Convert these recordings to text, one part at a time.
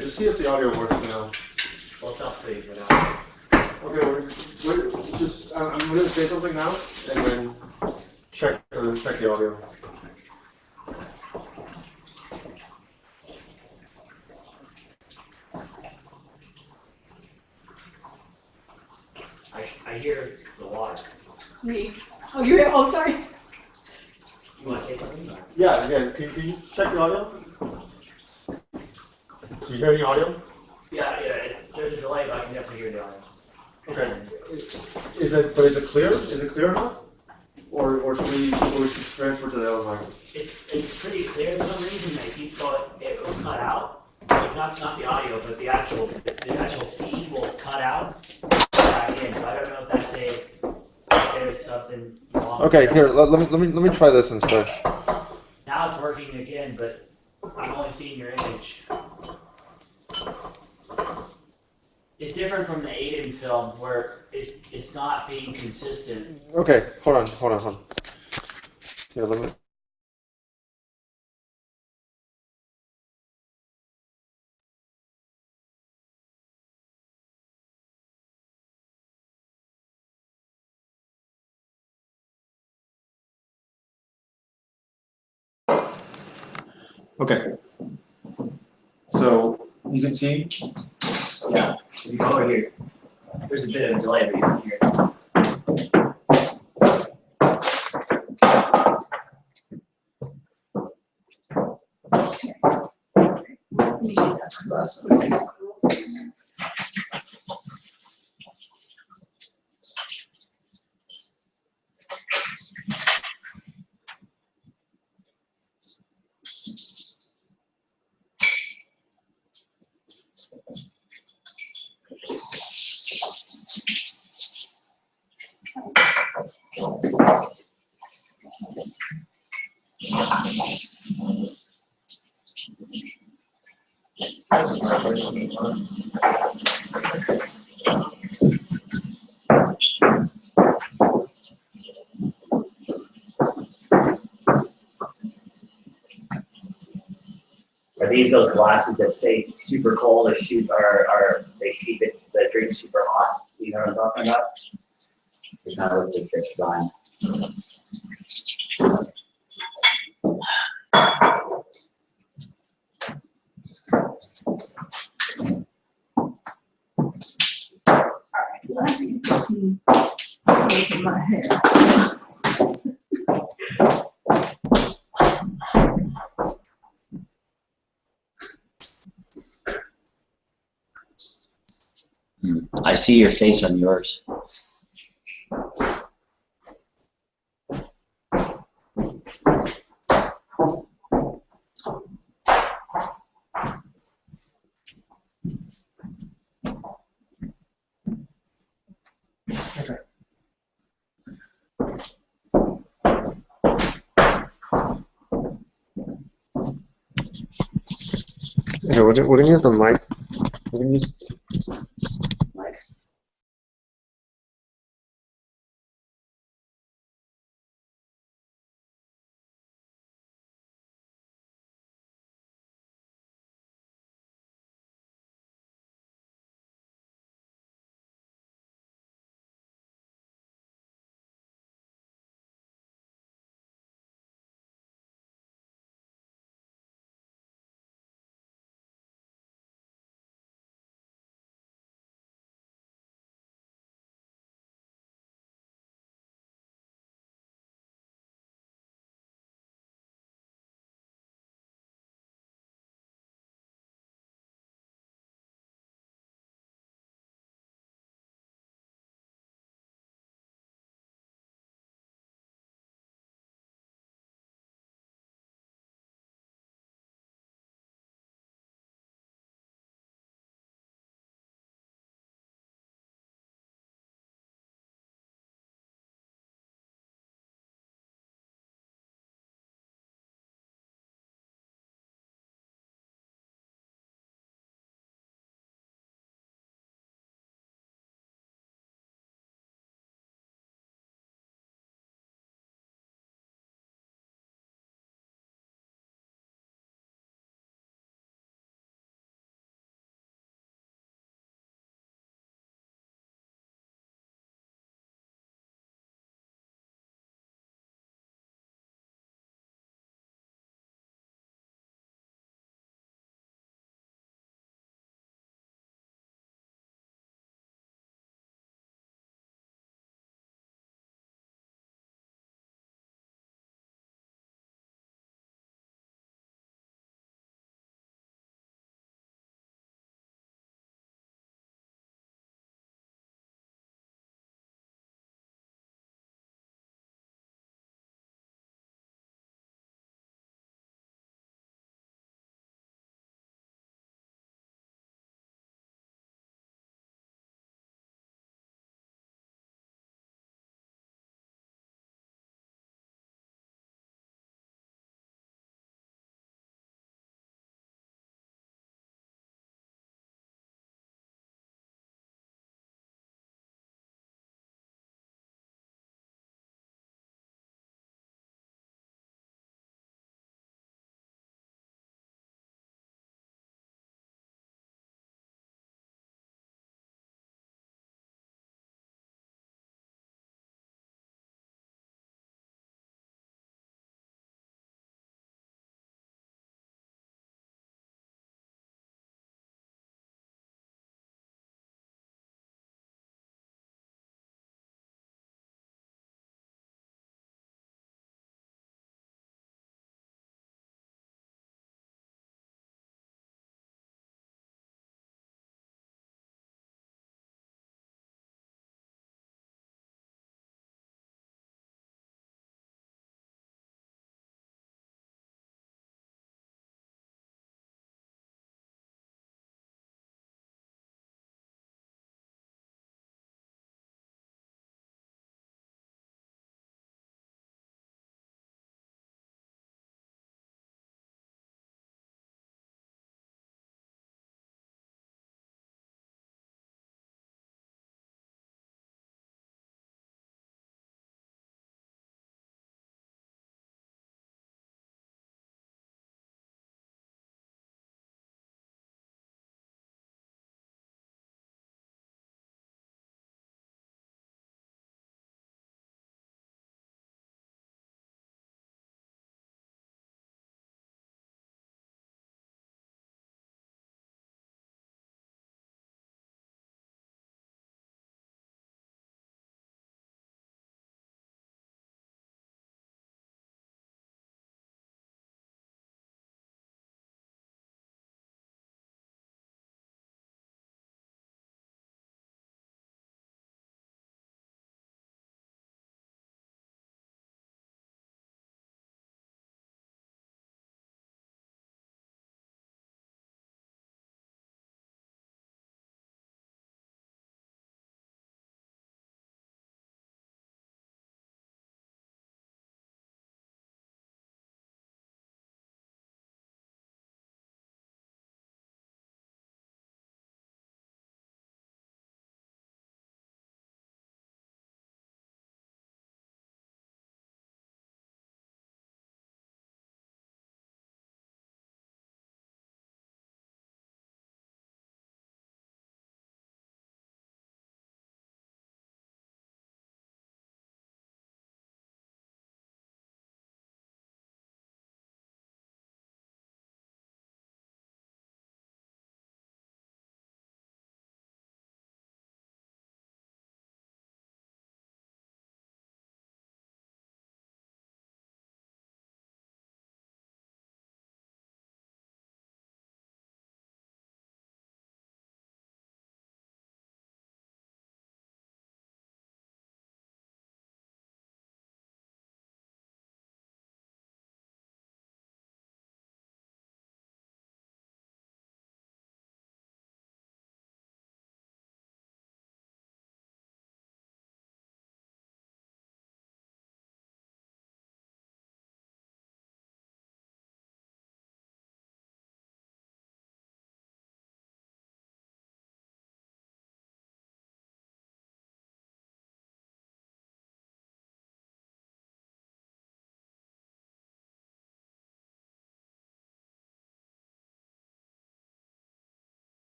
Okay, just see if the audio works now. Well, it's not pretty good out. Okay, we're just, I'm going to say something now, and then check the audio. I hear the water. Me? Oh, you hear? Oh, sorry. You want to say something? Yeah, again, can you check the audio? Do you hear any audio? Yeah, there's a delay, but I can definitely hear the audio. Okay. Is it clear? Is it clear enough? Or should we transfer to the other mic? It's pretty clear. For some reason they keep going, it will cut out. Like not the audio, but the actual feed will cut out back in. So I don't know if there's something wrong. Okay, here, let me try this instead. Now it's working again, but I'm only seeing your image. It's different from the 8-in film where it's not being consistent. Okay, hold on. Here, let me. Okay. So you can see. Yeah. If you go over here, there's a bit of a delay, but you can hear it. Are these those glasses that stay super cold or they keep the drink super hot? You know what I'm talking about? They kind of look like their design. In my hair. I see your face on yours. Okay, we can use the mic. We can use. Nice.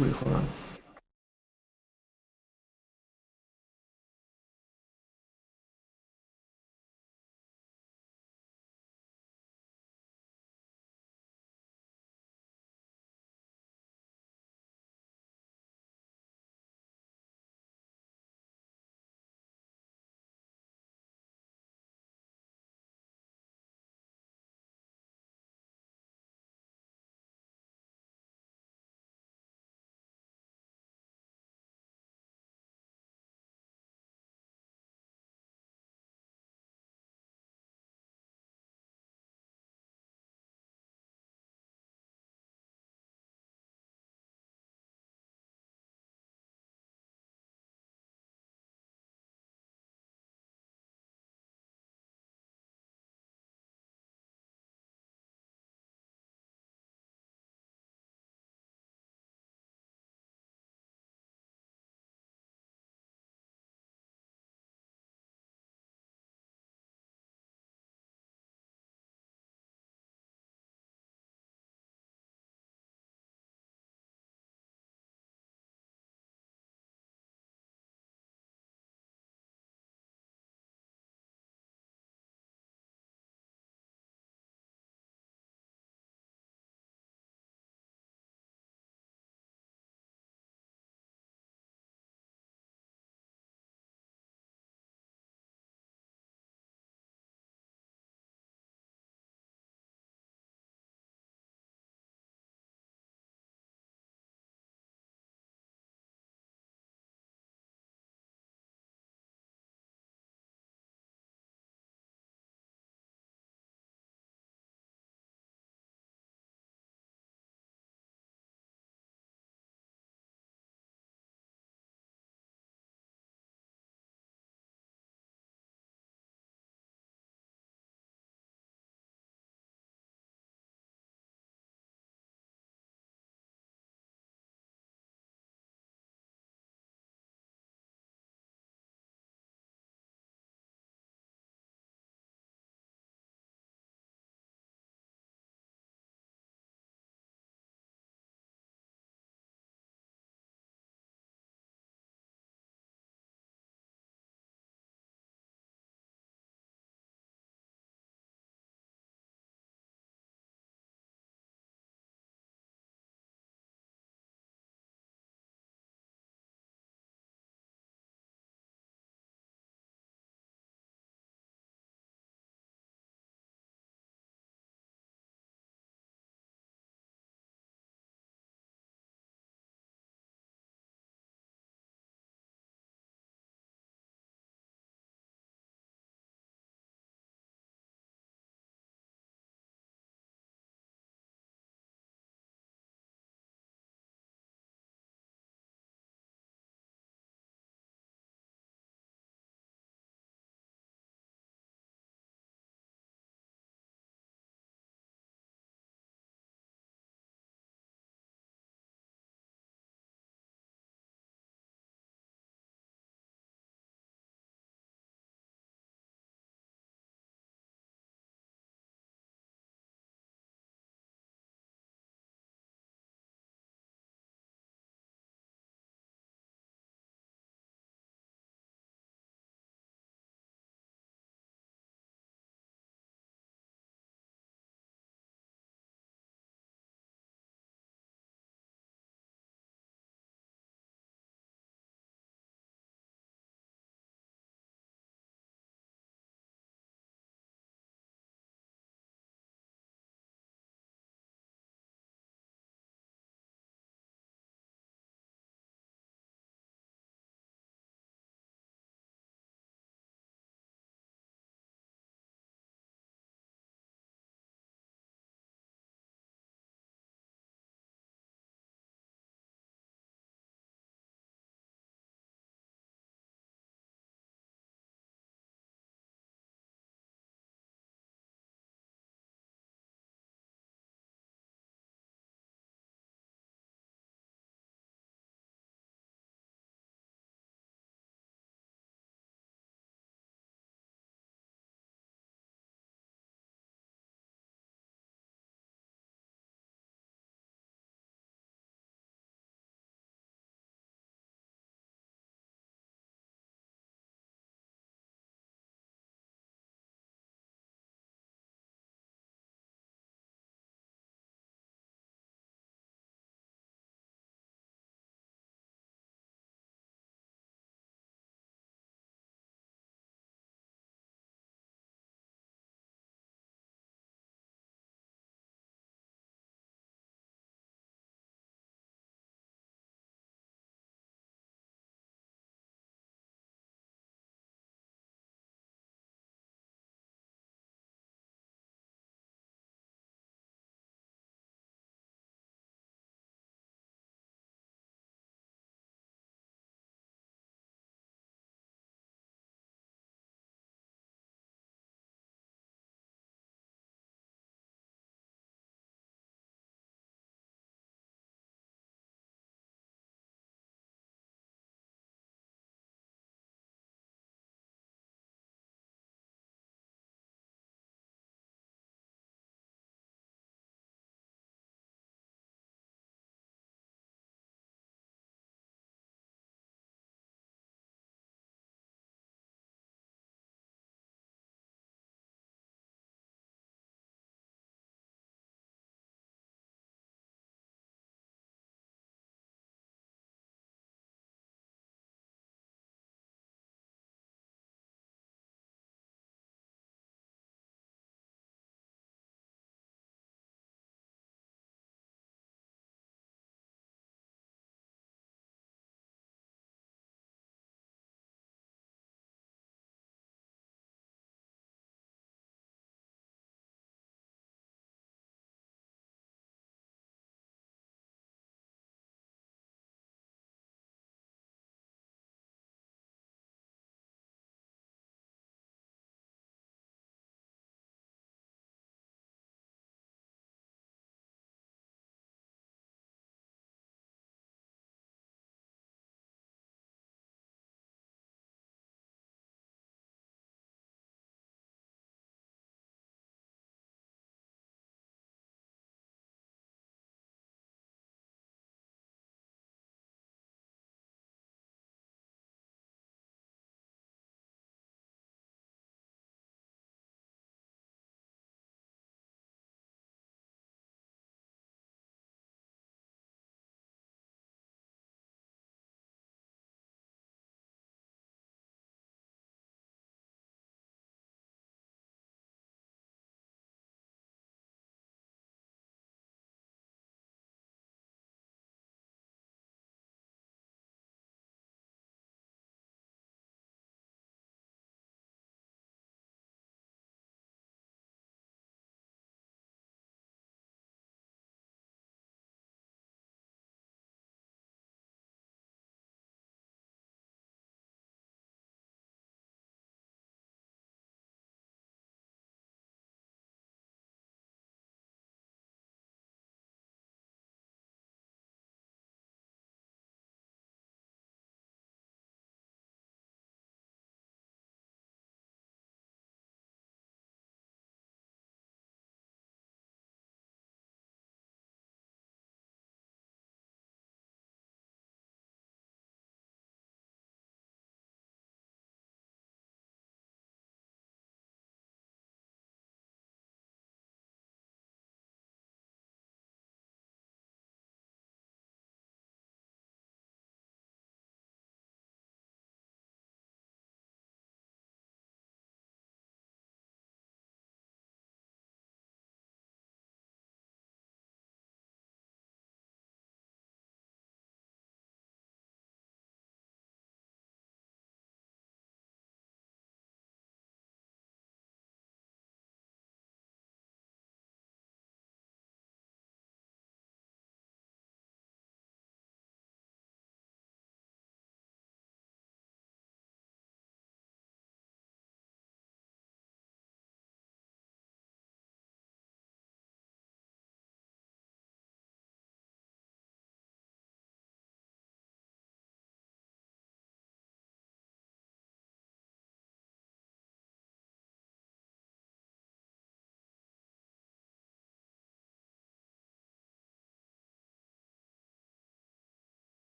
Wait, hold on.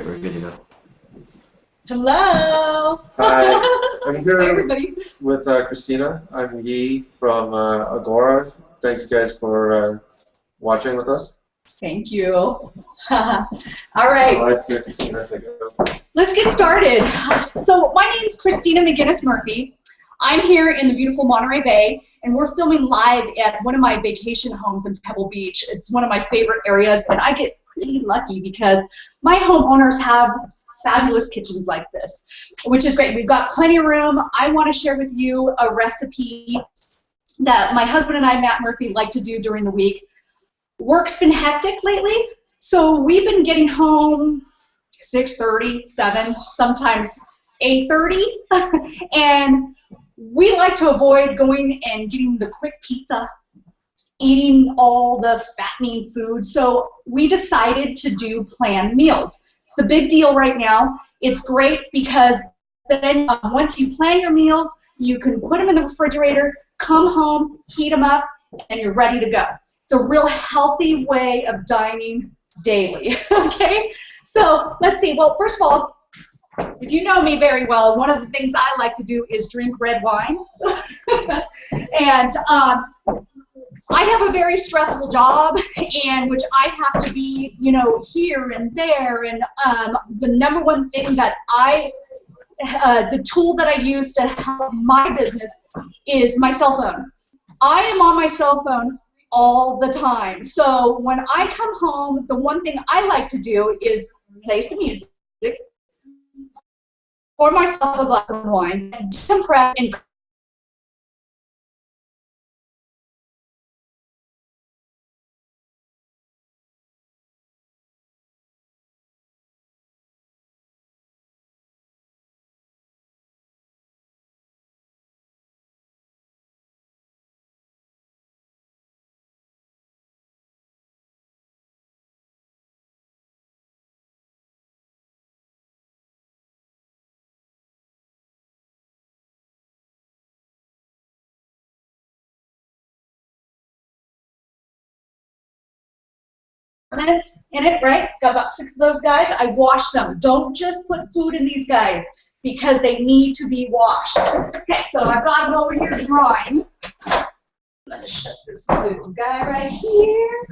right, we're good to go. Hello. Hi, I'm here Hi, everybody. with Kristina. I'm Yi from Agora. Thank you guys for watching with us. Thank you. All right. All right, Kristina, take it over. Let's get started. So my name is Kristina McGinnis Murphy. I'm here in the beautiful Monterey Bay, and we're filming live at one of my vacation homes in Pebble Beach. It's one of my favorite areas, and I get pretty lucky because my homeowners have fabulous kitchens like this, which is great. We've got plenty of room. I want to share with you a recipe that my husband and I, Matt Murphy, like to do during the week. Work's been hectic lately, so we've been getting home 6:30, 7, sometimes 8:30, and we like to avoid going and getting the quick pizza, eating all the fattening food, so we decided to do planned meals. It's the big deal right now. It's great because then once you plan your meals, you can put them in the refrigerator, come home, heat them up, and you're ready to go. It's a real healthy way of dining daily, okay? So let's see. Well, first of all, if you know me very well, one of the things I like to do is drink red wine. And I have a very stressful job, and which I have to be, you know, here and there. And the number one thing that the tool that I use to help my business is my cell phone. I am on my cell phone all the time. So when I come home, the one thing I like to do is play some music, pour myself a glass of wine, and decompress and in it, right? Got about 6 of those guys. I wash them. Don't just put food in these guys because they need to be washed. Okay, so I've got them over here drying. I'm going to shut this little guy right here.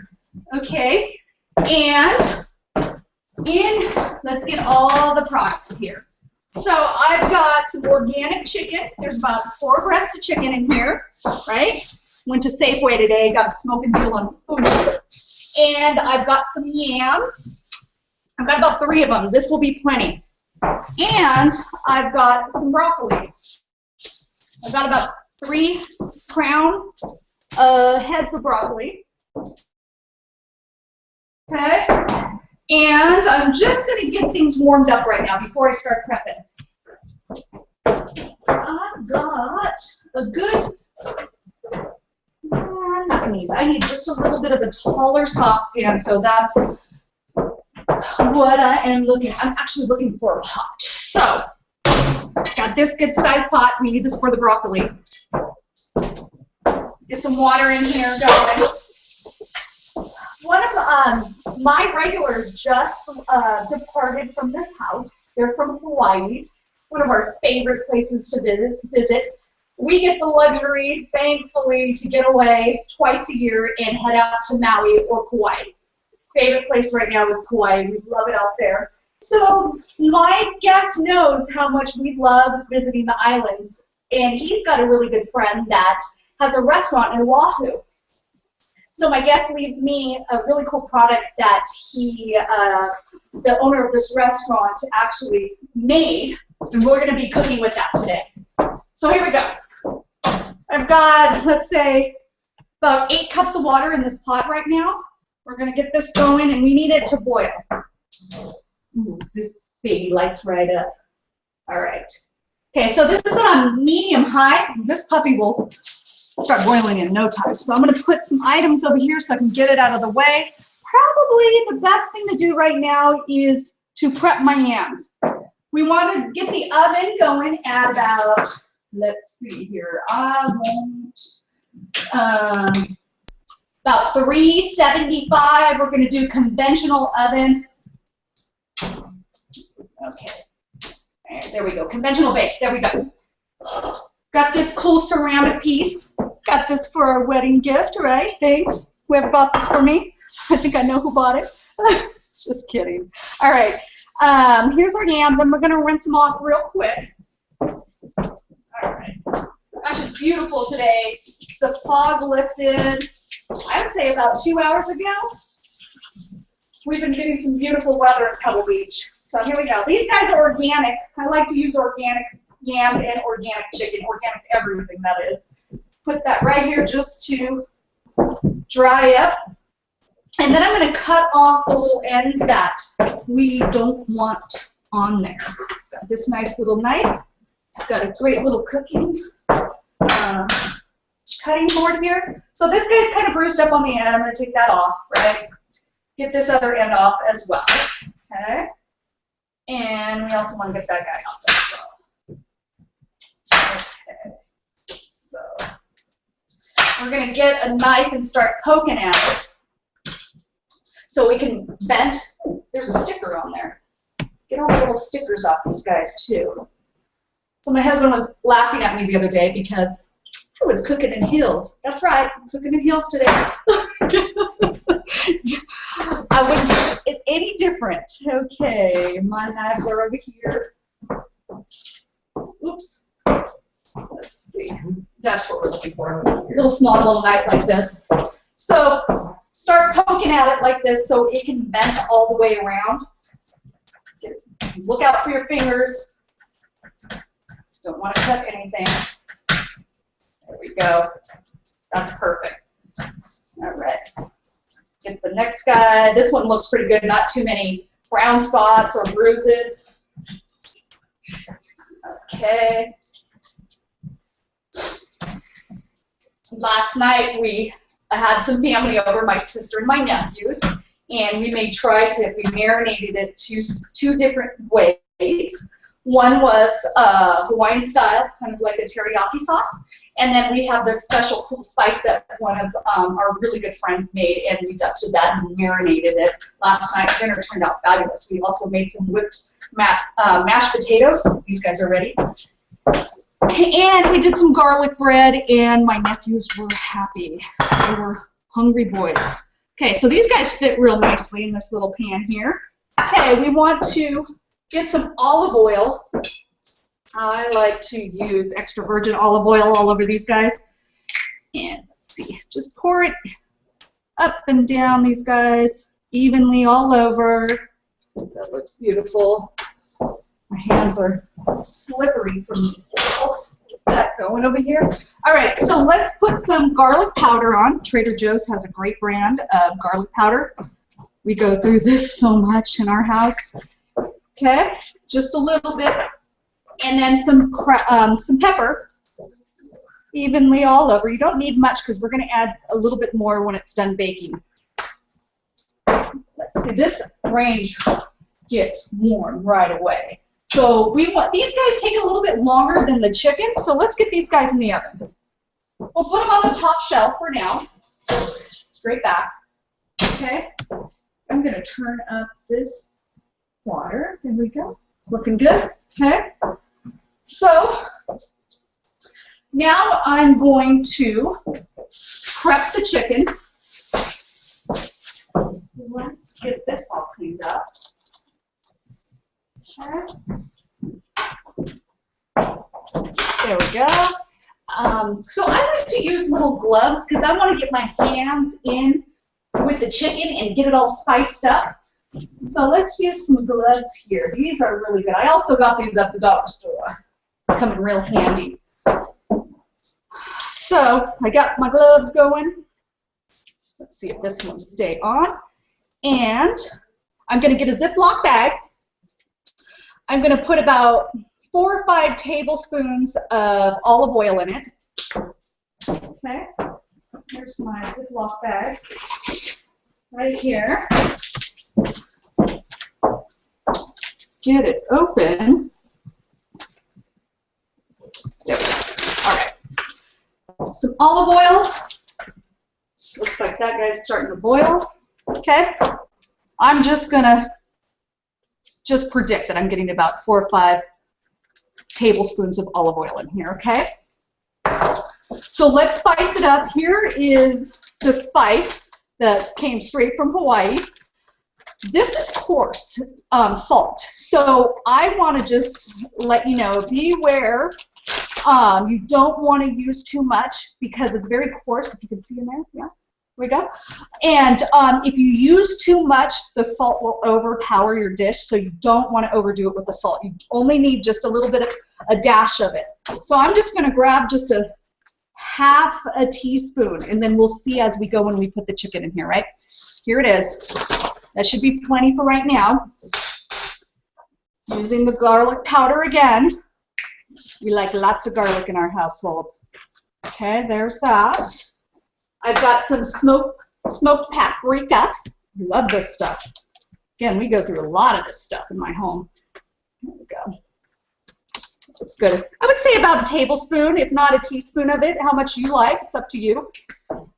Okay, and let's get all the products here. So I've got some organic chicken. There's about 4 breasts of chicken in here, right? Went to Safeway today, got a smoking deal on food. And I've got some yams. I've got about 3 of them. This will be plenty. And I've got some broccoli. I've got about 3 crown heads of broccoli. Okay? And I'm just going to get things warmed up right now before I start prepping. I've got a good... I'm not going to use it. I need just a little bit of a taller saucepan, so that's what I am looking. I'm actually looking for a pot. So, got this good sized pot. We need this for the broccoli. Get some water in here, guys. One of my regulars just departed from this house. They're from Hawaii, one of our favorite places to visit. We get the luxury, thankfully, to get away twice a year and head out to Maui or Kauai. Favorite place right now is Kauai. We love it out there. So my guest knows how much we love visiting the islands, and he's got a really good friend that has a restaurant in Oahu. So my guest leaves me a really cool product that he, the owner of this restaurant, actually made, and we're going to be cooking with that today. So here we go. I've got, let's say, about 8 cups of water in this pot right now. We're going to get this going, and we need it to boil. Ooh, this baby lights right up. All right. Okay, so this is on medium-high. This puppy will start boiling in no time. So I'm going to put some items over here so I can get it out of the way. Probably the best thing to do right now is to prep my yams. We want to get the oven going at about... Let's see here. I want about 375. We're going to do conventional oven. Okay. And there we go. Conventional bake. There we go. Got this cool ceramic piece. Got this for our wedding gift, right? Thanks. Whoever bought this for me. I think I know who bought it. Just kidding. All right. Here's our yams, and we're going to rinse them off real quick. All right. Gosh, it's beautiful today. The fog lifted, I would say, about 2 hours ago. We've been getting some beautiful weather at Pebble Beach. So here we go. These guys are organic. I like to use organic yams and organic chicken, organic everything, that is. Put that right here just to dry up. And then I'm going to cut off the little ends that we don't want on there. Got this nice little knife. Got a great little cutting board here. So this guy's kind of bruised up on the end. I'm going to take that off, right? Get this other end off as well. Okay. And we also want to get that guy off as well. Okay. So we're going to get a knife and start poking at it. So we can vent. There's a sticker on there. Get all the little stickers off these guys too. So my husband was laughing at me the other day because I was cooking in heels. That's right, I'm cooking in heels today. I wouldn't think it's any different. Okay, my knives are over here. Oops. Let's see. That's what we're looking for. A little small little knife like this. So start poking at it like this so it can bend all the way around. Look out for your fingers. Don't want to cut anything. There we go. That's perfect. All right. Get the next guy. This one looks pretty good. Not too many brown spots or bruises. Okay. Last night I had some family over, my sister and my nephews, and we marinated it two different ways. One was Hawaiian style, kind of like a teriyaki sauce, and then we have this special cool spice that one of our really good friends made, and we dusted that and marinated it last night. Dinner turned out fabulous. We also made some whipped mashed potatoes. These guys are ready. And we did some garlic bread, and my nephews were happy. They were hungry boys. Okay, so these guys fit real nicely in this little pan here. Okay, we want to get some olive oil. I like to use extra virgin olive oil all over these guys. And let's see, just pour it up and down these guys evenly all over. That looks beautiful. My hands are slippery from that going over here. All right, so let's put some garlic powder on. Trader Joe's has a great brand of garlic powder. We go through this so much in our house. Okay, just a little bit, and then some pepper, evenly all over. You don't need much because we're going to add a little bit more when it's done baking. Let's see, this range gets warm right away. So we want these guys take a little bit longer than the chicken, so let's get these guys in the oven. We'll put them on the top shelf for now. Straight back. Okay. I'm going to turn up this water. There we go. Looking good. Okay. So now I'm going to prep the chicken. Let's get this all cleaned up. Okay. There we go. So I like to use little gloves because I want to get my hands in with the chicken and get it all spiced up. So let's use some gloves here. These are really good. I also got these at the dollar store. Come in real handy. So I got my gloves going. Let's see if this one stay on. And I'm going to get a Ziploc bag. I'm going to put about 4 or 5 tablespoons of olive oil in it. Okay. Here's my Ziploc bag right here. Get it open. There we go. All right. Some olive oil. Looks like that guy's starting to boil. Okay. I'm just going to just predict that I'm getting about 4 or 5 tablespoons of olive oil in here, okay? So let's spice it up. Here is the spice that came straight from Hawaii. This is coarse salt. So I want to just let you know, beware. You don't want to use too much because it's very coarse, if you can see in there. Yeah, there we go. And if you use too much, the salt will overpower your dish, so you don't want to overdo it with the salt. You only need just a little bit of a dash of it. So I'm just going to grab just a half a teaspoon, and then we'll see as we go when we put the chicken in here, right? Here it is. That should be plenty for right now. Using the garlic powder again. We like lots of garlic in our household. Okay, there's that. I've got some smoked paprika. Love this stuff. Again, we go through a lot of this stuff in my home. There we go. Looks good. I would say about a tablespoon, if not a teaspoon of it. How much you like, it's up to you.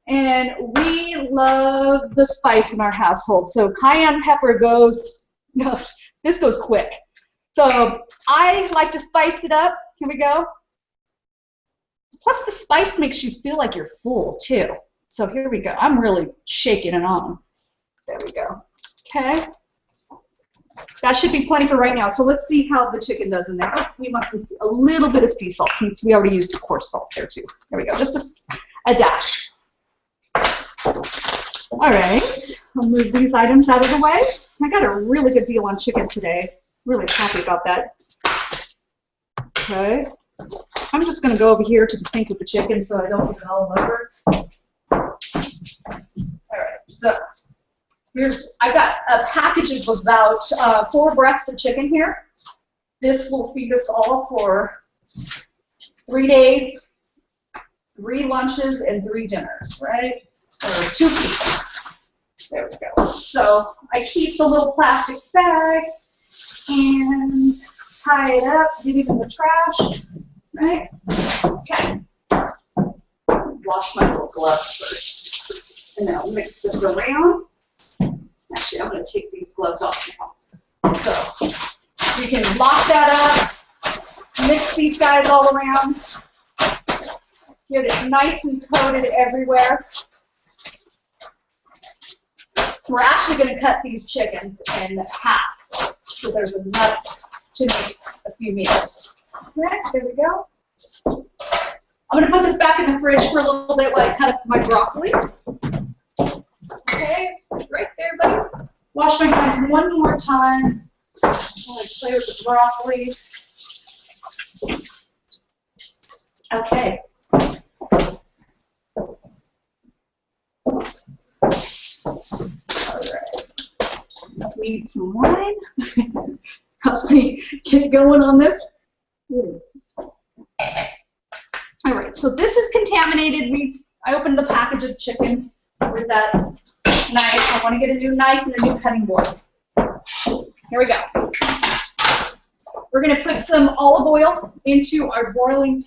And we love the spice in our household. So cayenne pepper goes, no, this goes quick. So I like to spice it up. Here we go. Plus the spice makes you feel like you're full too. So here we go. I'm really shaking it on. There we go. Okay. That should be plenty for right now. So let's see how the chicken does in there. We want a little bit of sea salt since we already used coarse salt there too. There we go. Just a dash. All right. I'll move these items out of the way. I got a really good deal on chicken today. Really happy about that. Okay. I'm just going to go over here to the sink with the chicken so I don't get it all over. All right. So I've got a package of about 4 breasts of chicken here. This will feed us all for 3 days, 3 lunches, and 3 dinners, right? Or 2 people. There we go. So I keep the little plastic bag and tie it up, get it in the trash, right? Okay. Wash my little gloves first. And then I'll mix this around. Actually, I'm going to take these gloves off now. So you can lock that up, mix these guys all around, get it nice and coated everywhere. We're actually going to cut these chickens in half, so there's enough to make a few meals. Okay, there we go. I'm going to put this back in the fridge for a little bit while I cut up my broccoli. Okay, it's right there, buddy. Wash my hands one more time while I play with the broccoli. Okay. All right. We need some wine. Helps me get going on this. All right, so this is contaminated. I opened the package of chicken with that knife. I want to get a new knife and a new cutting board. Here we go. We're going to put some olive oil into our boiling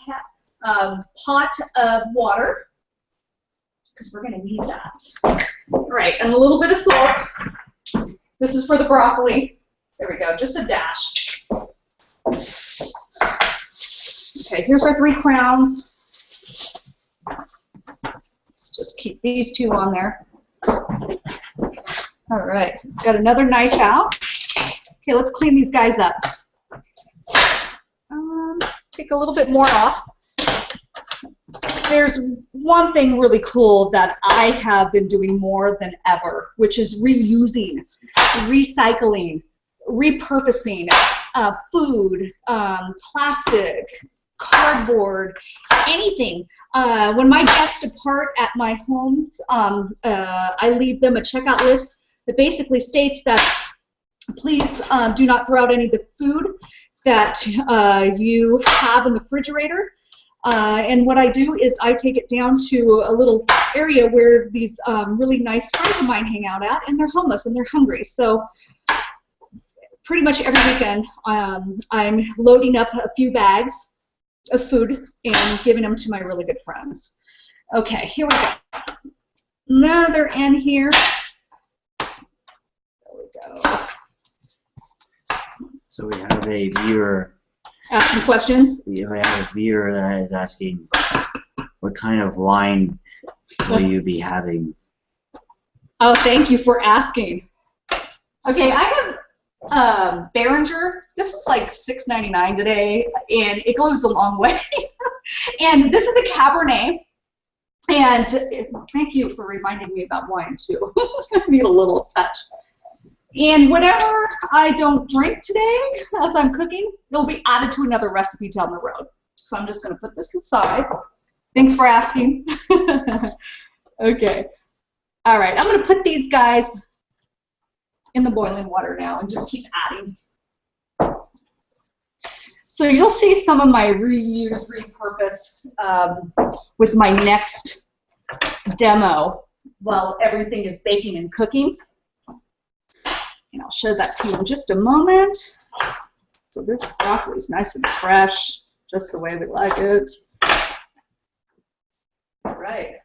pot of water because we're going to need that. All right, and a little bit of salt. This is for the broccoli. There we go, just a dash. Okay, here's our 3 crowns. Let's just keep these 2 on there. All right, got another knife out. Okay, let's clean these guys up. Take a little bit more off. There's one thing really cool that I have been doing more than ever, which is reusing, recycling, repurposing food, plastic, cardboard, anything. When my guests depart at my homes, I leave them a checkout list that basically states that please do not throw out any of the food that you have in the refrigerator. And what I do is I take it down to a little area where these really nice friends of mine hang out at, and they're homeless and they're hungry. So pretty much every weekend I'm loading up a few bags of food and giving them to my really good friends. Okay, here we go. Another end here. There we go. So we have a viewer. Asking questions? We have a viewer that is asking, what kind of wine will you be having? Oh, thank you for asking. Okay, I have Behringer. This was like $6.99 today, and it goes a long way. And this is a Cabernet. And thank you for reminding me about wine, too. I need a little touch. And whatever I don't drink today as I'm cooking, it'll be added to another recipe down the road. So I'm just going to put this aside. Thanks for asking. Okay. All right. I'm going to put these guys in the boiling water now and just keep adding. So you'll see some of my reuse, repurpose with my next demo while everything is baking and cooking. And I'll show that to you in just a moment. So this broccoli is nice and fresh, just the way we like it. All right.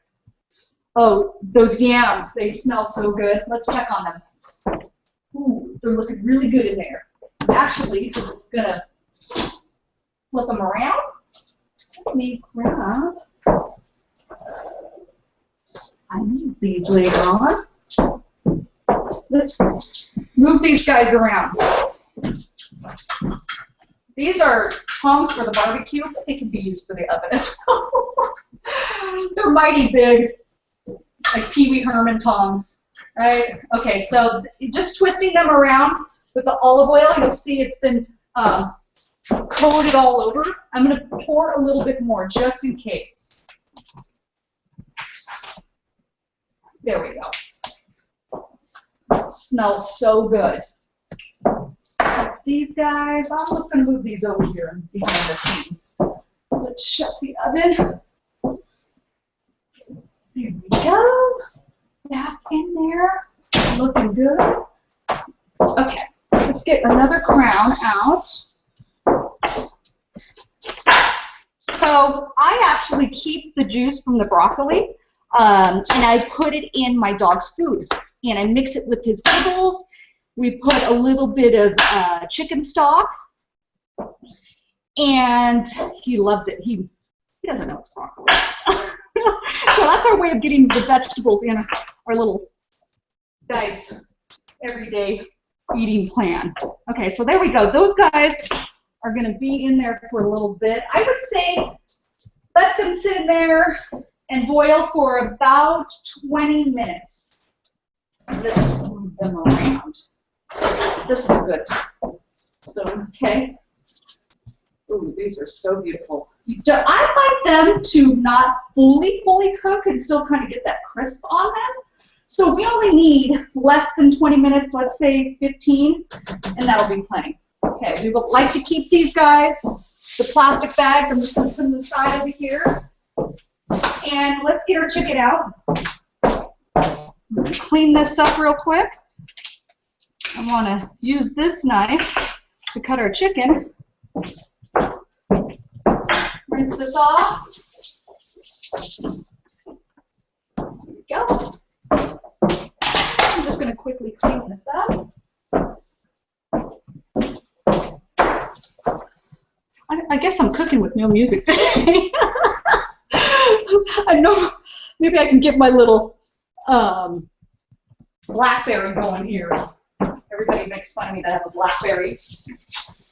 Oh, those yams, they smell so good. Let's check on them. Ooh, they're looking really good in there. Actually, I'm gonna flip them around. Let me grab. I need these later on. Let's move these guys around. These are tongs for the barbecue. They can be used for the oven as well. They're mighty big, like Pee Wee Herman tongs, right? Okay, so just twisting them around with the olive oil, you'll see it's been coated all over. I'm going to pour a little bit more just in case. There we go. It smells so good. These guys, I'm just going to move these over here behind the scenes. Let's shut the oven. There we go. Back in there. Looking good. Okay, let's get another crown out. So I actually keep the juice from the broccoli and I put it in my dog's food. And I mix it with his kibbles. We put a little bit of chicken stock, and he loves it. He doesn't know it's broccoli. So that's our way of getting the vegetables in our little guys' everyday eating plan. Okay, so there we go. Those guys are going to be in there for a little bit. I would say let them sit in there and boil for about 20 minutes. Let's move them around. This is a good spoon, okay? Ooh, these are so beautiful. I like them to not fully cook and still kind of get that crisp on them. So we only need less than 20 minutes, let's say 15, and that'll be plenty. Okay, we would like to keep these guys, the plastic bags, I'm just going to put them aside over here. And let's get our chicken out. Clean this up real quick. I want to use this knife to cut our chicken. Rinse this off. There we go. I'm just going to quickly clean this up. I guess I'm cooking with no music today. I know. Maybe I can get my little BlackBerry going here. Everybody makes fun of me that I have a BlackBerry,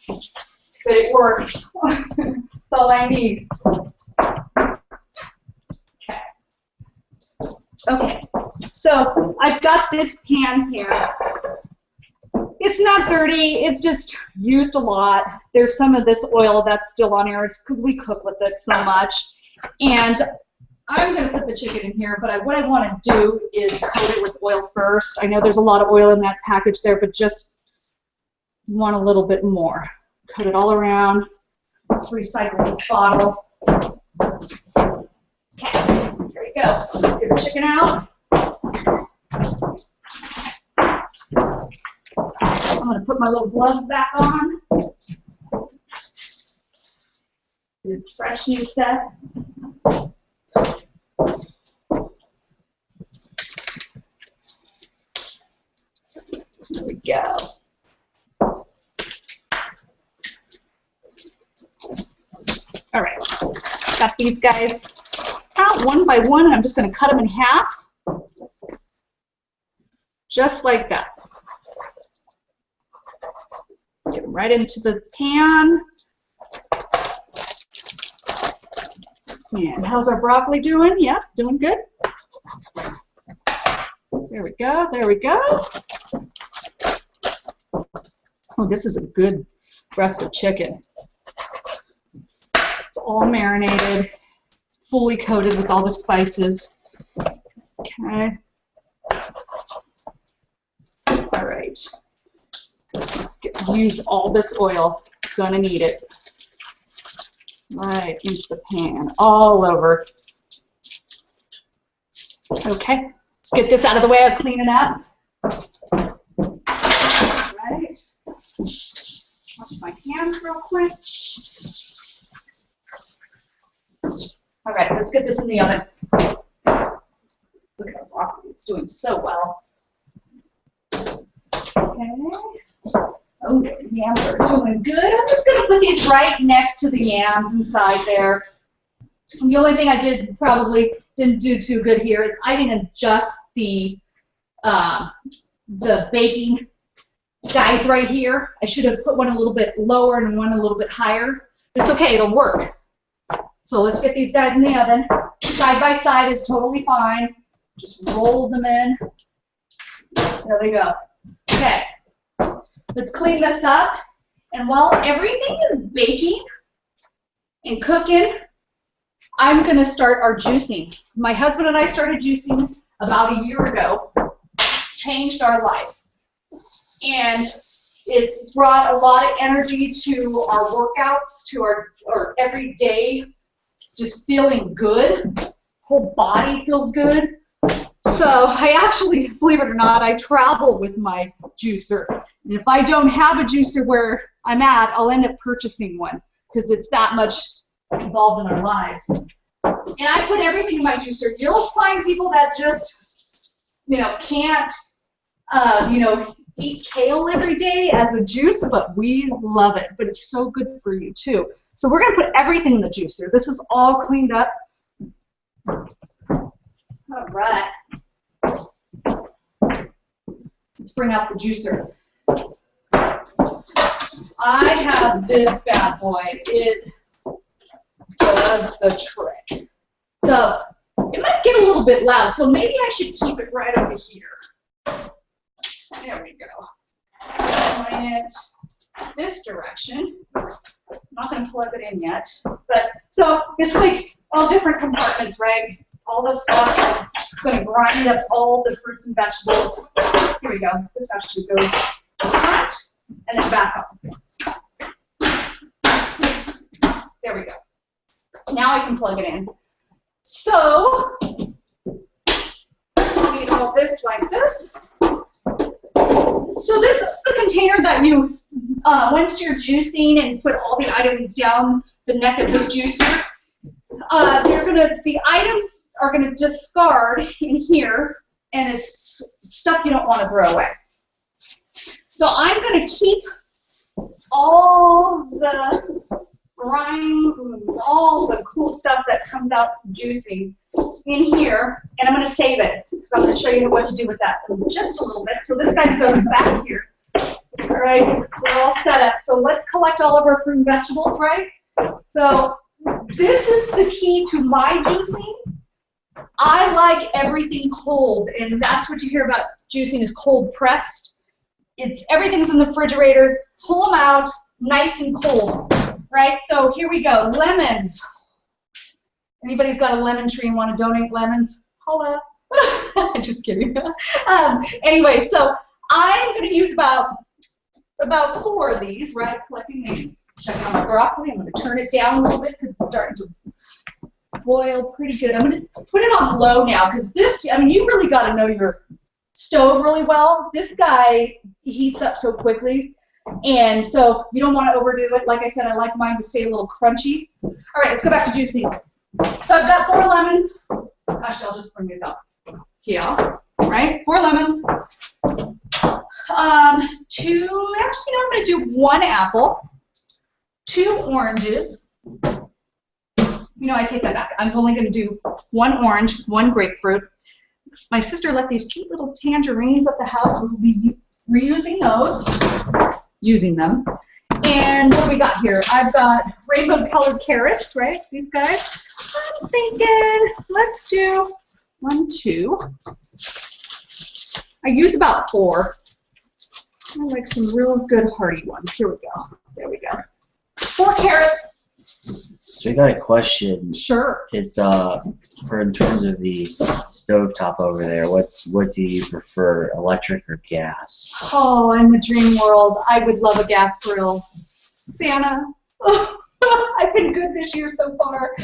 but it works. That's all I need. Okay. Okay. So I've got this pan here. It's not dirty. It's just used a lot. There's some of this oil that's still on here. It's because we cook with it so much. And I'm going to put the chicken in here, but what I want to do is coat it with oil first. I know there's a lot of oil in that package there, but just want a little bit more. Coat it all around. Let's recycle this bottle. Okay, here we go. Let's get the chicken out. I'm going to put my little gloves back on. Good, fresh new set. There we go. All right, got these guys out one by one, and I'm just going to cut them in half, just like that. Get them right into the pan. And how's our broccoli doing? Yep, doing good. There we go, there we go. Oh, this is a good breast of chicken. It's all marinated, fully coated with all the spices. Okay. All right. Let's use all this oil. Gonna need it. Right into the pan, all over. Okay. Let's get this out of the way. I'll clean it up. Right. Wash my hands real quick. All right, let's get this in the oven. Look at our broccoli, it's doing so well. Okay. Oh, the yams are doing good. I'm just going to put these right next to the yams inside there. And the only thing I probably didn't do too good here is I didn't adjust the baking guys right here. I should have put one a little bit lower and one a little bit higher. It's okay, it'll work. So let's get these guys in the oven. Side by side is totally fine. Just roll them in. There we go. Okay, let's clean this up. And while everything is baking and cooking, I'm going to start our juicing. My husband and I started juicing about a year ago. Changed our life. And it's brought a lot of energy to our workouts, to our everyday, just feeling good. Whole body feels good. So I actually, believe it or not, I travel with my juicer. And if I don't have a juicer where I'm at, I'll end up purchasing one because it's that much involved in our lives. And I put everything in my juicer. You'll find people that just, can't, eat kale every day as a juice, but we love it. But it's so good for you too. So we're going to put everything in the juicer. This is all cleaned up. All right. Let's bring out the juicer. I have this bad boy. It does the trick. So it might get a little bit loud, so maybe I should keep it right over here. There we go. Point it this direction. I'm not going to plug it in yet. But so it's like all different compartments, right? All this stuff. It's going to grind up all the fruits and vegetables. Here we go. This actually goes in front and then back up. There we go. Now I can plug it in. So we hold this like this. So this is the container that you, once you're juicing and put all the items down the neck of this juicer, the items are gonna discard in here, and it's stuff you don't want to throw away. So I'm gonna keep all the all the cool stuff that comes out from juicing in here, and I'm going to save it because I'm going to show you what to do with that in just a little bit. So this guy goes back here. All right, we're all set up. So let's collect all of our fruit and vegetables, right? So this is the key to my juicing. I like everything cold, and that's what you hear about juicing is cold pressed. Everything's in the refrigerator. Pull them out nice and cold. Right, so here we go. Lemons. Anybody's got a lemon tree and want to donate lemons? Holla. Just kidding. Anyway, so I'm going to use about 4 of these, right? Collecting these. Check out my broccoli. I'm going to turn it down a little bit because it's starting to boil pretty good. I'm going to put it on low now because this, you really got to know your stove really well. This guy heats up so quickly. And so you don't want to overdo it. Like I said, I like mine to stay a little crunchy. All right, let's go back to juicing. So I've got 4 lemons. Actually, I'll just bring this up. Here, right? 4 lemons. 2, actually, no, I'm going to do 1 apple, 2 oranges, You know, I take that back. I'm only going to do 1 orange, 1 grapefruit. My sister left these cute little tangerines at the house. We'll be reusing those, using them. And what do we got here? I've got rainbow-colored carrots, right? These guys. I'm thinking, let's do 1, 2. I use about 4. I like some real good hearty ones. Here we go. There we go. 4 carrots. So I got a question. Sure. It's for in terms of the stovetop over there. What do you prefer, electric or gas? Oh, in the dream world, I would love a gas grill. Santa, I've been good this year so far.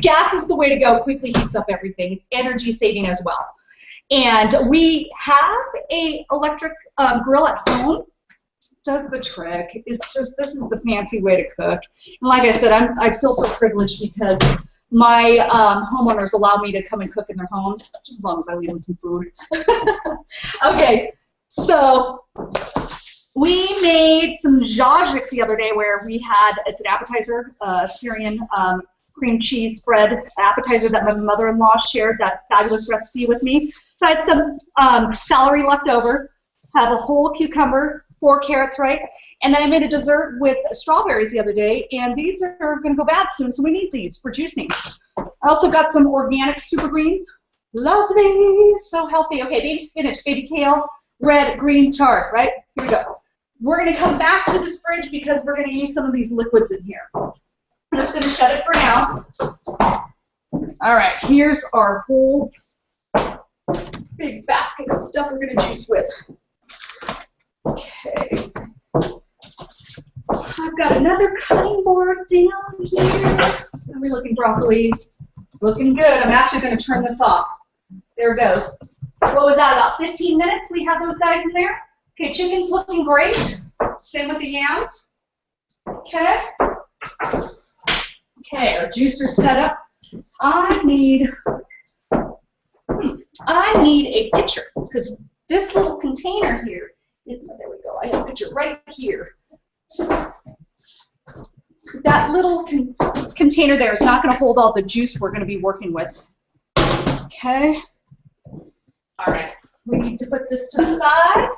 Gas is the way to go. Quickly heats up everything. Energy saving as well. And we have a electric grill at home. Does the trick. It's just, this is the fancy way to cook. And like I said, I feel so privileged because my homeowners allow me to come and cook in their homes, just as long as I leave them some food. Okay, so we made some zhazhik the other day where we had, it's an appetizer, Syrian cream cheese spread appetizer that my mother-in-law shared that fabulous recipe with me. So I had some celery left over, have a whole cucumber, 4 carrots, right? And then I made a dessert with strawberries the other day, and these are going to go bad soon, so we need these for juicing. I also got some organic super greens. Lovely, so healthy. Okay, baby spinach, baby kale, red, green, chard, right? Here we go. We're going to come back to this fridge because we're going to use some of these liquids in here. I'm just going to shut it for now. All right, here's our whole big basket of stuff we're going to juice with. Okay. I've got another cutting board down here. How are we looking, broccoli? Looking good. I'm actually going to turn this off. There it goes. What was that, about 15 minutes we had those guys in there? Okay, chicken's looking great. Same with the yams. Okay. Okay, our juicer's set up. I need a pitcher because this little container here is, there we go, I have a pitcher right here. That little container there is not going to hold all the juice we're going to be working with. Okay. All right. We need to put this to the side.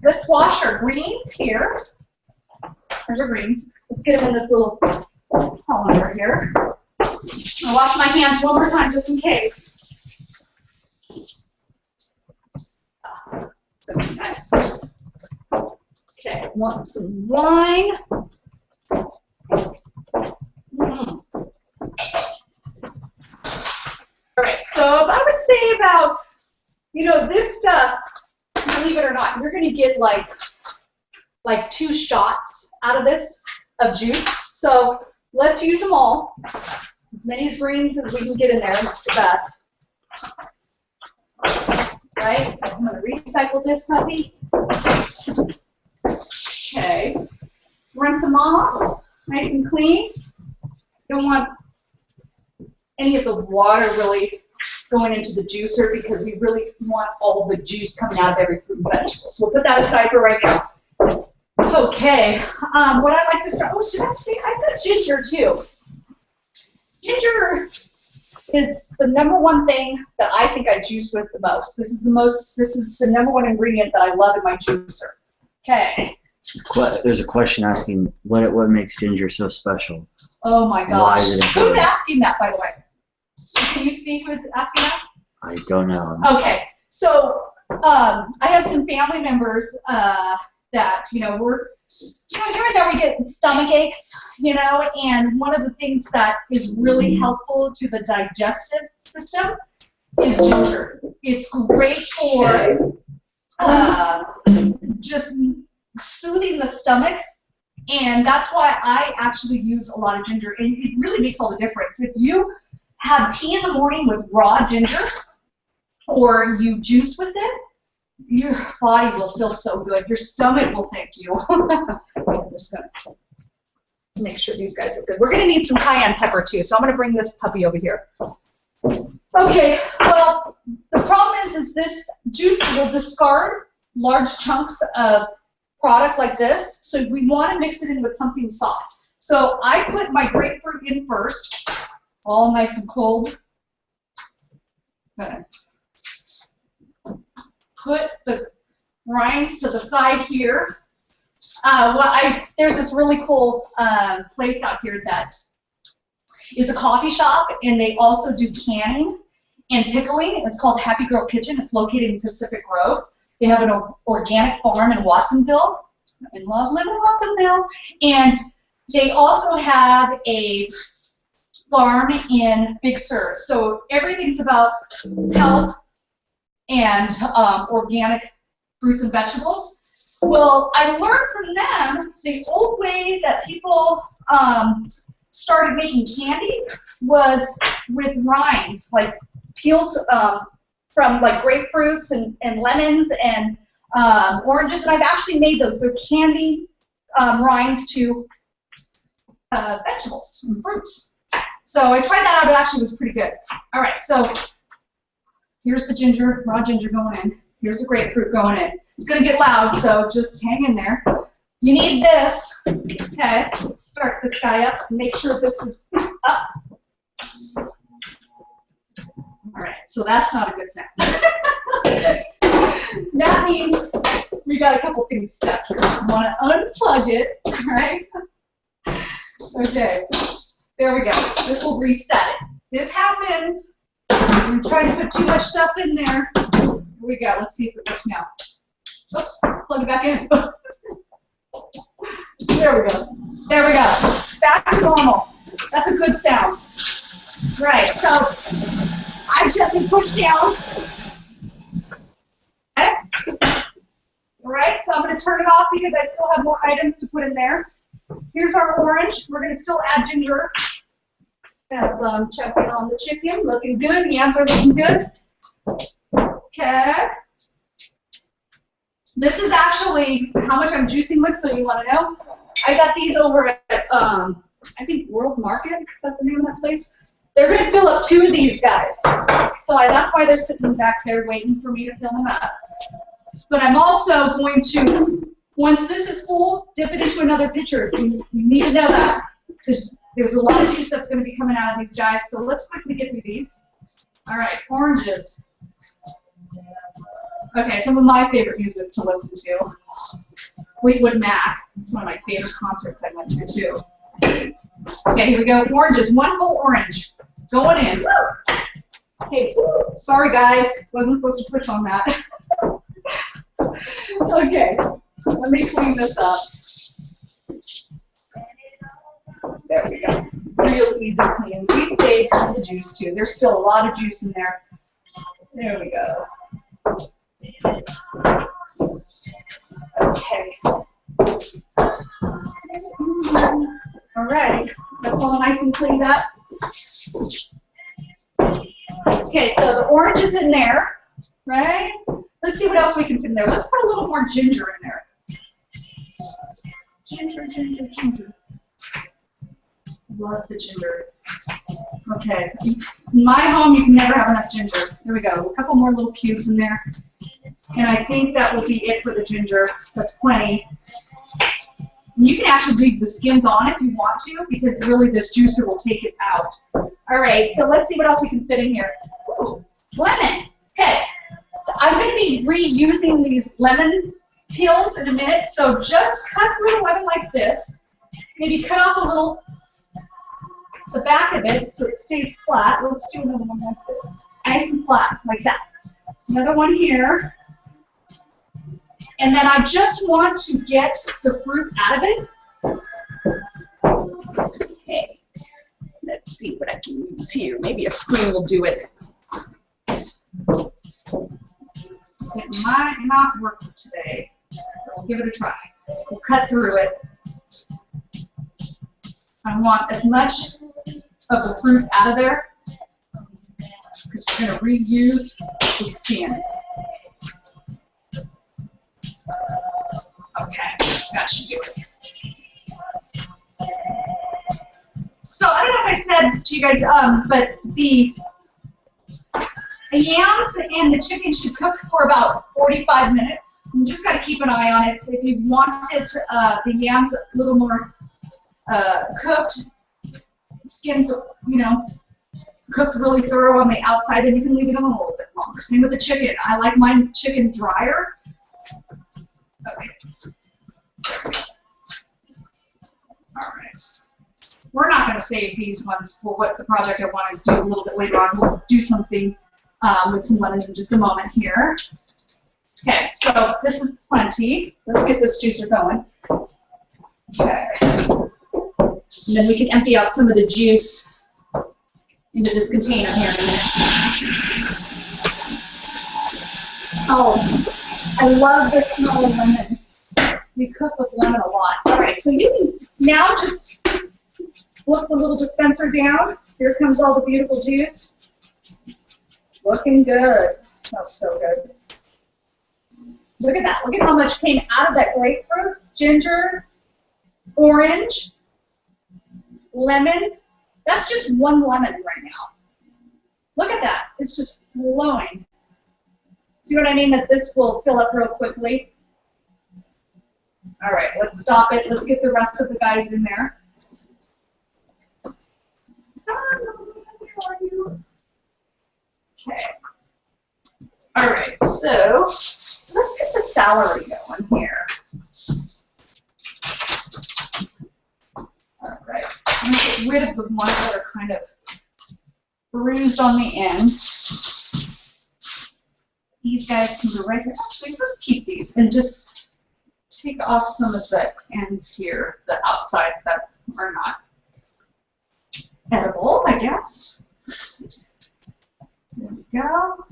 Let's wash our greens here. There's our greens. Let's get them in this little colander here. I'll wash my hands one more time just in case. So nice. Okay, want some wine. All right, so I would say about, you know, this stuff, believe it or not, you're going to get like 2 shots out of this of juice. So let's use them all. As many greens as we can get in there. It's the best. Right? I'm going to recycle this puppy. Okay. Rinse them off. Nice and clean. Don't want any of the water really going into the juicer because we really want all the juice coming out of every fruit and vegetable. So we'll put that aside for right now. Okay. What I like to start. Oh, should I say? I've got ginger too. Ginger is the #1 thing that I think I juice with the most. This is the #1 ingredient that I love in my juicer. Okay. There's a question asking what makes ginger so special. Oh my gosh. Why is it Who's asking that, by the way? Can you see who's asking that? I don't know. Okay. So I have some family members that, you know, we're, you know, here and there we get stomach aches, you know, and one of the things that is really helpful to the digestive system is ginger. It's great for just soothing the stomach, and that's why I actually use a lot of ginger, and it really makes all the difference. If you have tea in the morning with raw ginger, or you juice with it, your body will feel so good. Your stomach will thank you. I'm just going to make sure these guys are good. We're going to need some cayenne pepper too, so I'm going to bring this puppy over here. Okay, well, the problem is this juicer will discard large chunks of product like this, so we want to mix it in with something soft. So I put my grapefruit in first, all nice and cold. Good. Put the rinds to the side here. There's this really cool place out here that is a coffee shop, and they also do canning and pickling. It's called Happy Girl Kitchen. It's located in Pacific Grove. They have an organic farm in Watsonville. I love living in Watsonville. And they also have a farm in Big Sur. So everything's about health and organic fruits and vegetables. Well, I learned from them the old way that people started making candy was with rinds, like peels from like grapefruits and lemons and oranges, and I've actually made those. They're candy rinds to vegetables and fruits. So I tried that out. It actually was pretty good. All right, so here's the ginger, raw ginger going in. Here's the grapefruit going in. It's going to get loud, so just hang in there. You need this. Okay, let's start this guy up. Make sure this is up. All right, so that's not a good sound. That means we got a couple things stuck here. You want to unplug it, right? Okay, there we go. This will reset it. This happens when you're trying to put too much stuff in there. Here we go. Let's see if it works now. Oops, plug it back in. There we go. There we go. Back to normal. That's a good sound. Right, so I gently push down. Okay. All right, so I'm going to turn it off because I still have more items to put in there. Here's our orange. We're going to still add ginger. As checking on the chicken, looking good. Yams are looking good. Okay. This is actually how much I'm juicing with, so you want to know. I got these over at, I think, World Market. Is that the name of that place? They're going to fill up 2 of these guys. So that's why they're sitting back there waiting for me to fill them up. But I'm also going to, once this is full, dip it into another pitcher. You need to know that, because there's a lot of juice that's going to be coming out of these guys. So let's quickly get through these. All right, oranges. Okay, some of my favorite music to listen to. Fleetwood Mac. It's one of my favorite concerts I went to, too. Okay, here we go. Oranges. 1 whole orange. Going in. Hey, sorry, guys. Wasn't supposed to push on that. Okay, let me clean this up. There we go. Real easy clean. These stay to the juice, too. There's still a lot of juice in there. There we go. Okay. All right. That's all nice and cleaned up. Okay, so the orange is in there, right? Let's see what else we can put in there. Let's put a little more ginger in there. Ginger, ginger, ginger. Love the ginger. Okay. In my home, you can never have enough ginger. There we go. A couple more little cubes in there. And I think that will be it for the ginger. That's plenty. And you can actually leave the skins on if you want to, because really this juicer will take it out. All right, so let's see what else we can fit in here. Ooh, lemon. Okay. I'm going to be reusing these lemon peels in a minute, so just cut through the lemon like this. Maybe cut off a little the back of it so it stays flat. Let's do another one like this. Nice and flat, like that. Another one here. And then I just want to get the fruit out of it. Okay. Let's see what I can use here. Maybe a spoon will do it. It might not work today, but we'll give it a try. We'll cut through it. I want as much of the fruit out of there because we're going to reuse the skin. Okay, that should do it. So I don't know if I said to you guys, but the yams and the chicken should cook for about 45 minutes. You just got to keep an eye on it. So if you want it, the yams a little more cooked, skins, you know, cooked really thorough on the outside, and you can leave it on a little bit longer. Same with the chicken. I like my chicken drier. Okay. All right. We're not going to save these ones for what the project I want to do a little bit later on. We'll do something with some lemons in just a moment here. Okay, so this is plenty. Let's get this juicer going. Okay. And then we can empty out some of the juice into this container here in a minute. Oh, I love the smell of lemon. We cook with lemon a lot. All right, so you can now just flip the little dispenser down. Here comes all the beautiful juice. Looking good. Smells so good. Look at that. Look at how much came out of that grapefruit, ginger, orange, lemons. That's just one lemon right now. Look at that. It's just flowing. See what I mean? That this will fill up real quickly. All right, let's stop it. Let's get the rest of the guys in there. Where are you? Okay. All right, so let's get the celery going here. All right, I'm going to get rid of the ones that are kind of bruised on the end. These guys can go right here. Actually, let's keep these and just take off some of the ends here, the outsides that are not edible, I guess. Let's see. There we go.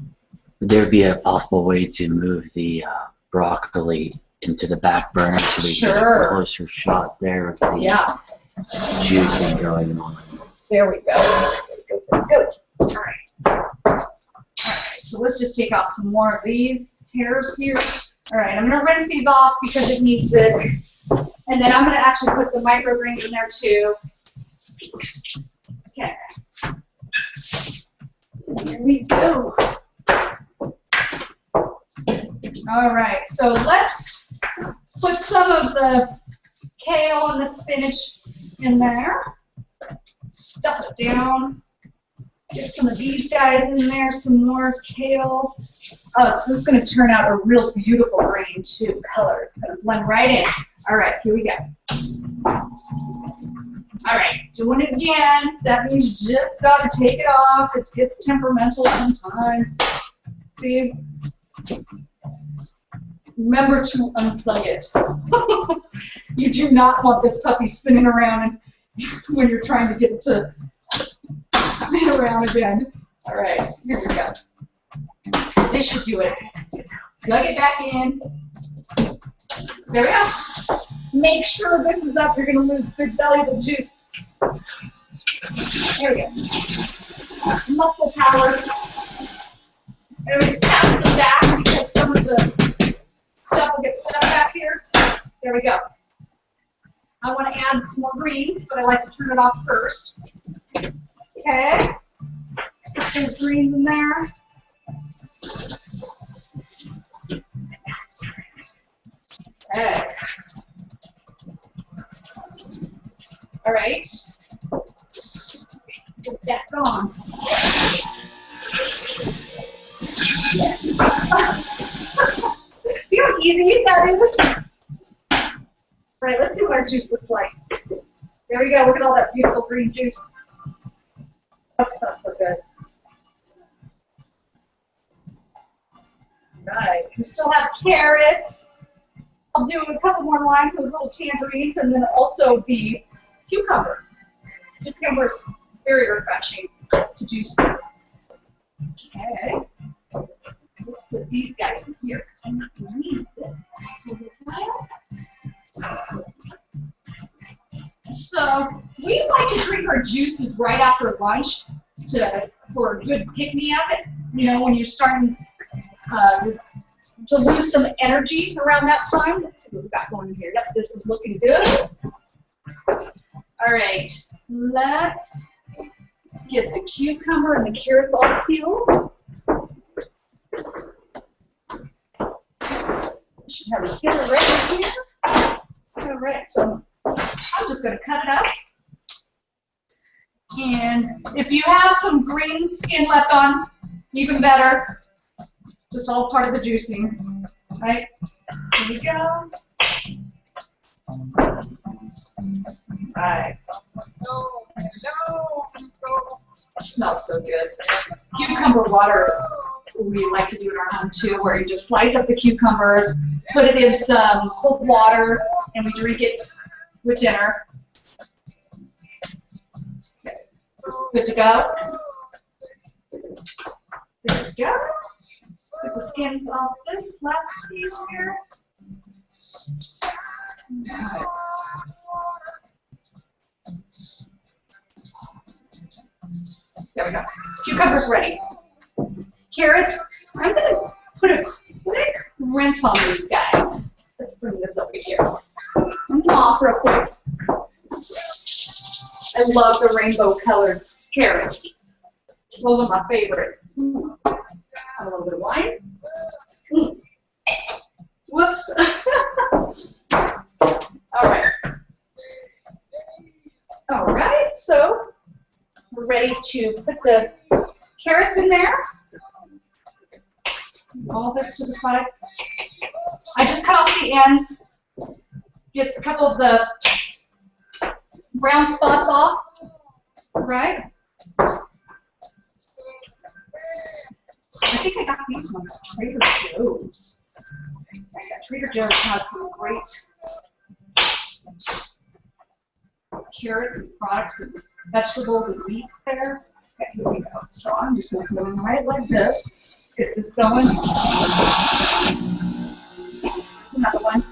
Would there be a possible way to move the broccoli into the back burner so we get a closer shot there of the juicing going on? There we go. Good. All right. So let's just take off some more of these hairs here. All right, I'm going to rinse these off because it needs it. And then I'm going to actually put the microgreens in there too. Okay. Here we go. All right, so let's put some of the kale and the spinach in there. Stuff it down. Get some of these guys in there, some more kale. Oh, so this is going to turn out a real beautiful green too, color. It's going to blend right in. All right, here we go. All right, doing it again. That means you just got to take it off. It gets temperamental sometimes. See? Remember to unplug it. You do not want this puppy spinning around when you're trying to get it to spin around again. All right, here we go. This should do it. Plug it back in. There we go. Make sure this is up. You're going to lose big valuable juice. There we go. Muscle power. And we tap the back because some of the stuff will get stuck back here. There we go. I want to add some more greens, but I like to turn it off first. Okay. Stick those greens in there. Okay. All right. Get that on. Yes. See how easy that is? All right, let's see what our juice looks like. There we go. Look at all that beautiful green juice. That smells so good. Right. We still have carrots. I'll do a couple more lines with little tangerines, and then also the cucumber. Cucumber is very refreshing to juice with. Okay. Let's put these guys in here because I'm not going to need this. So we like to drink our juices right after lunch for a good pick-me-up. You know, when you're starting to lose some energy around that time. Let's see what we've got going here. Yep, this is looking good. All right, let's get the cucumber and the carrots all peeled. Should have a peeler right here. All right, so I'm just going to cut it up. And if you have some green skin left on, even better. Just all part of the juicing, right? Here we go. Right. Smells so good. Cucumber water, we like to do in our home too, where you just slice up the cucumbers, put it in some cold water, and we drink it with dinner. Okay. This is good to go. There we go. Get the skins off this last piece here. Right. There we go. Cucumber's ready. Carrots, I'm going to put a quick rinse on these guys. Let's bring this over here. Rinse them off real quick. I love the rainbow colored carrots. Those are my favorite. Add a little bit of wine. Whoops. All right. All right, so we're ready to put the carrots in there. All this to the side. I just cut off the ends. Get a couple of the brown spots off. Right? I think I got these ones at Trader Joe's. Trader Joe's has some great carrots and products and vegetables and meats there. Okay, here we go. So I'm just going to go in right like this. Let's get this going. Another one.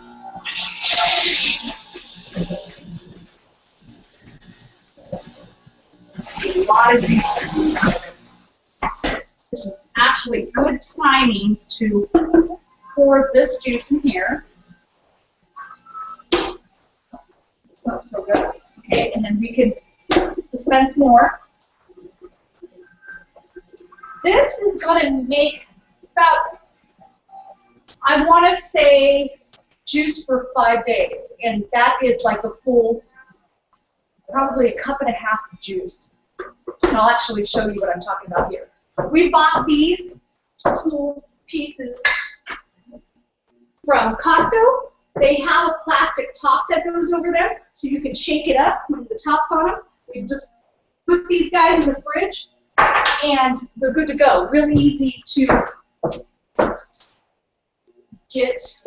A lot of juice. This is actually good timing to pour this juice in here. Smells so good. Okay, and then we can dispense more. This is going to make about, I want to say, juice for 5 days. And that is like a full, probably a cup and a half of juice. And I'll actually show you what I'm talking about here. We bought these cool pieces from Costco. They have a plastic top that goes over them, so you can shake it up when the top's on them. We just put these guys in the fridge, and they're good to go. Really easy to get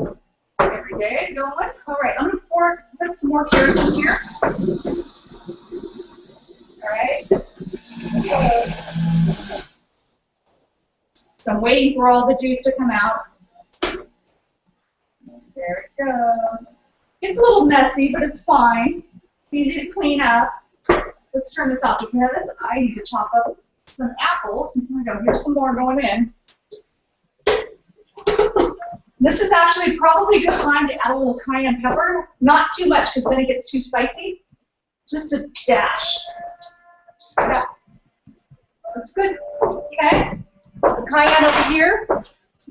every day going. All right, I'm going to put some more carrots in here. All right. So I'm waiting for all the juice to come out. There it goes. It's a little messy, but it's fine. It's easy to clean up. Let's turn this off because I need to chop up some apples. Here we go. Here's some more going in. This is actually probably a good time to add a little cayenne pepper. Not too much because then it gets too spicy. Just a dash. Just like that. Looks good. Okay. The cayenne over here.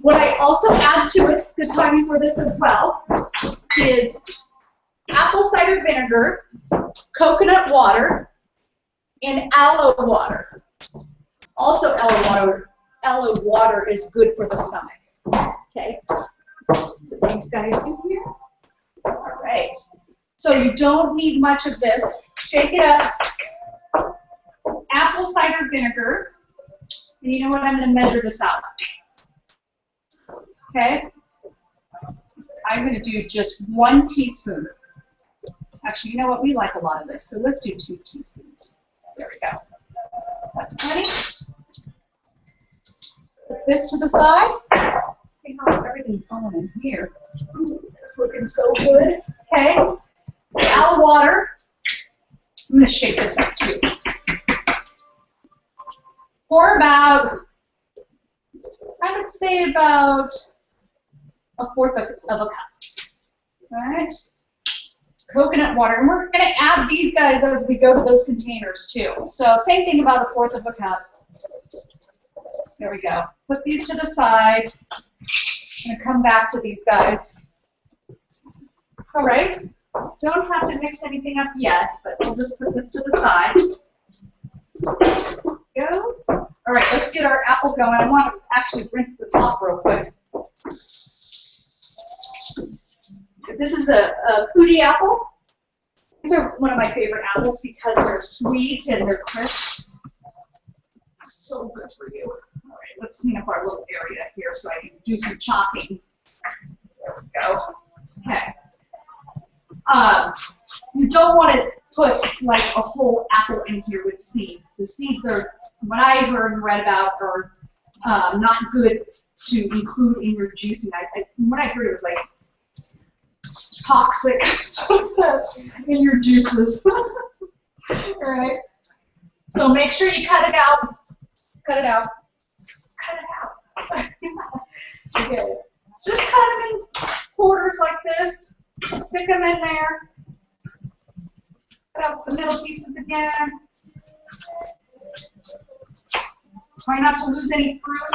What I also add to it, good timing for this as well, is apple cider vinegar, coconut water, and aloe water. Also, aloe water is good for the stomach. Okay. Let's put these guys in here. All right. So you don't need much of this. Shake it up. Apple cider vinegar. And you know what? I'm going to measure this out. Okay? I'm going to do just 1 teaspoon. Actually, you know what? We like a lot of this, so let's do 2 teaspoons. There we go. That's plenty. Put this to the side. See how everything's going in here. It's looking so good. Okay? Aloe water. I'm going to shake this up too. Pour about, I would say about 1/4 of a cup. All right. Coconut water, and we're going to add these guys as we go to those containers too. So same thing, about 1/4 of a cup. There we go. Put these to the side. I'm going to come back to these guys. All right. Don't have to mix anything up yet, but we'll just put this to the side. Go. All right, let's get our apple going. I want to actually rinse this off real quick. This is a Fuji apple. These are one of my favorite apples because they're sweet and they're crisp. So good for you. All right, let's clean up our little area here so I can do some chopping. There we go. Okay. You don't want to put like a whole apple in here with seeds. The seeds are, what I heard and read about, are not good to include in your juicing. From what I heard, it was like toxic in your juices. All right. So make sure you cut it out. Cut it out. Cut it out. Okay. Just cut them in quarters like this. Stick them in there. Cut out the middle pieces again. Try not to lose any fruit.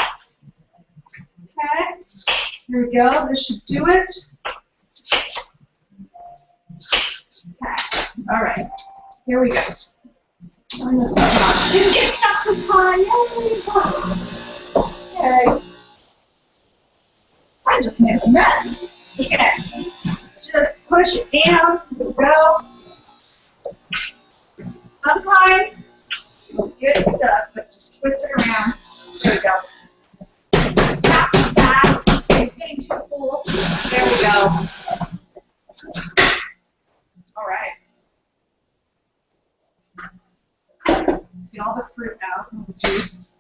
Okay. Here we go. This should do it. Okay. All right. Here we go. Turn this button on. Didn't get stuck in pie. Okay. I just made a mess. Okay. Just push it down. Here we go. Sometimes you'll get stuck, but just twist it around. There we go. Tap it back. It's getting too full. There we go. All right. Get all the fruit out, all the juice.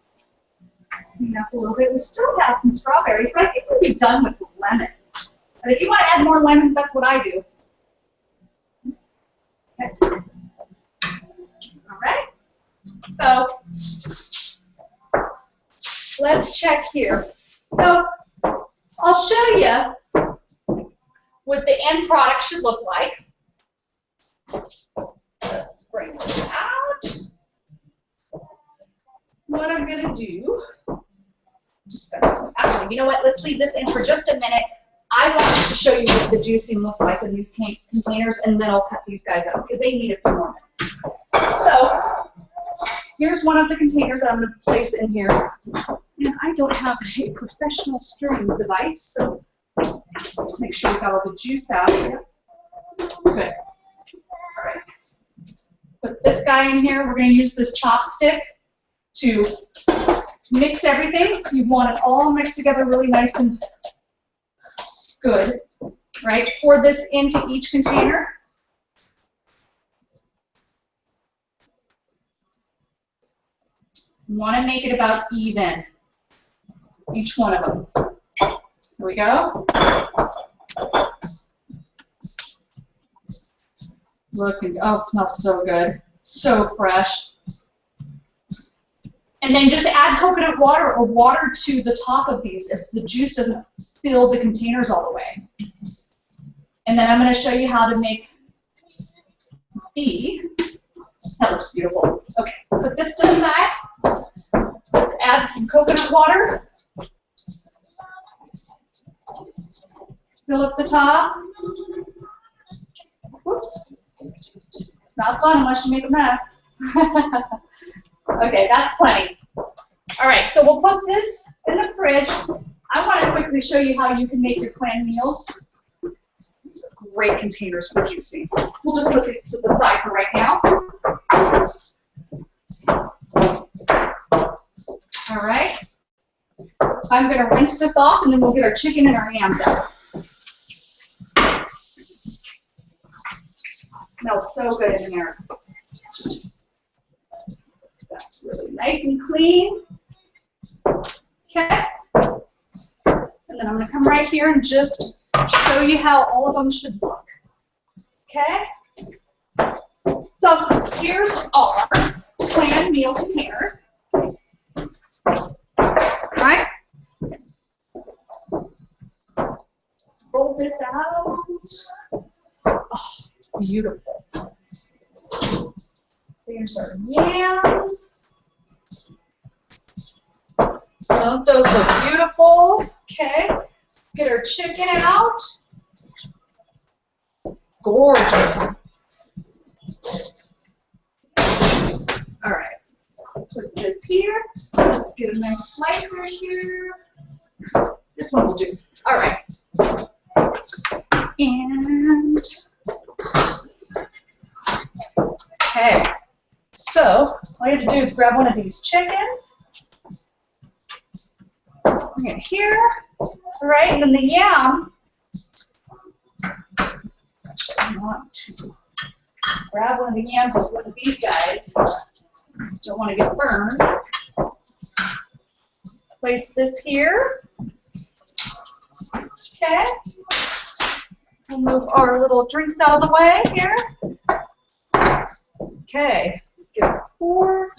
Clean up a little bit. We still have some strawberries, but I think we'll be done with the lemons. And if you want to add more lemons, that's what I do. Okay. All right. So let's check here. So I'll show you what the end product should look like. Let's bring this out. What I'm going to do, actually, you know what? Let's leave this in for just a minute. I want to show you what the juicing looks like in these containers, and then I'll cut these guys out because they need a few more minutes. So here's one of the containers that I'm going to place in here. And I don't have a professional stirring device, so let's make sure we got all the juice out here. Good. All right. Put this guy in here. We're going to use this chopstick to mix everything. You want it all mixed together really nice and good, right? Pour this into each container. You want to make it about even, each one of them. Here we go. Look, oh, it smells so good. So fresh. And then just add coconut water or water to the top of these if the juice doesn't fill the containers all the way. And then I'm going to show you how to make the, that looks beautiful. Okay, put this to the side. Let's add some coconut water. Fill up the top. Whoops. It's not fun unless you make a mess. Okay, that's plenty. All right, so we'll put this in the fridge. I want to quickly show you how you can make your canned meals. These are great containers for juicing. We'll just put these to the side for right now. All right. I'm going to rinse this off, and then we'll get our chicken and our hams out. Smells so good in here. That's really nice and clean. Okay. And then I'm going to come right here and just show you how all of them should look. Okay. So here's our canned meal containers. All right. Roll this out. Oh, beautiful. There's our yams. Don't those look beautiful? Okay. Get our chicken out. Gorgeous. All right. this here. Let's get a nice slicer here. This one will do. All right. And, okay. So, all you have to do is grab one of these chickens. Bring it here. All right, and then the yam. Actually, I want to grab one of the yams with one of these guys. Just don't want to get burned. Place this here. Okay. We'll move our little drinks out of the way here. Okay. Get a fork.